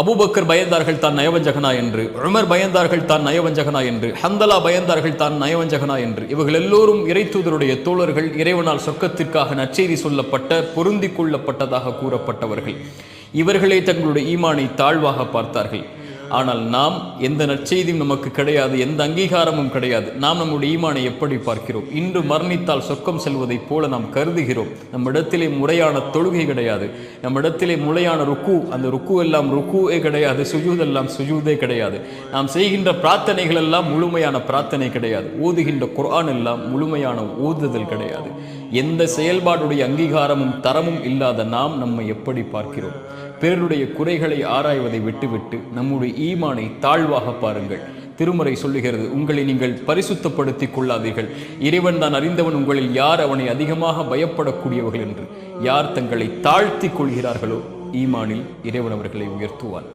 Abu Bakr பயந்தார்கள் தான் நயவஞ்சகனா என்று, உமர் பயந்தார்கள் தான் நயவஞ்சகனா என்று, ஹந்தலா பயந்தார்கள் தான் நயவஞ்சகனா என்று. இவர்கள் எல்லோரும் இறைத்தூதருடைய தோழர்கள், இறைவனால் சொர்க்கத்திற்காக நற்செய்தி சொல்லப்பட்ட பொருந்திக் கொள்ளப்பட்டதாக கூறப்பட்டவர்கள். இவர்களே தங்களுடைய ஈமானை தாழ்வாக பார்த்தார்கள். ஆனால் நாம் எந்த நற்செய்தியும் நமக்கு கிடையாது, எந்த அங்கீகாரமும் கிடையாது. நாம் நம்முடைய ஈமானை எப்படி பார்க்கிறோம்? இன்று மரணித்தால் சொர்க்கம் செல்வதைப் போல நாம் கருதுகிறோம். நம்மிடத்திலே முறையான தொழுகை கிடையாது, நம்மிடத்திலே முறையான ருக்கு, அந்த ருக்கு எல்லாம் ருக்குவே கிடையாது, சுஜூதெல்லாம் சுஜூதே கிடையாது. நாம் செய்கின்ற பிரார்த்தனைகள் எல்லாம் முழுமையான பிரார்த்தனை கிடையாது, ஓதுகின்ற குர்ஆன் எல்லாம் முழுமையான ஓதுதல் கிடையாது. எந்த செயல்பாடுடைய அங்கீகாரமும் தரமும் இல்லாத நாம் நம்மை எப்படி பார்க்கிறோம்? பிறருடைய குறைகளை ஆராய்வதை விட்டுவிட்டு நம்முடைய ஈமானை தாழ்வாக பாருங்கள். திருமறை சொல்லுகிறது, உங்களை நீங்கள் பரிசுத்தப்படுத்திக் கொள்ளாதீர்கள், இறைவன் தான் அறிந்தவன் உங்களில் யார் அவனை அதிகமாக பயப்படக்கூடியவர்கள் என்று. யார் தங்களை தாழ்த்தி கொள்கிறார்களோ ஈமானில் இறைவன் அவர்களை உயர்த்துவான்.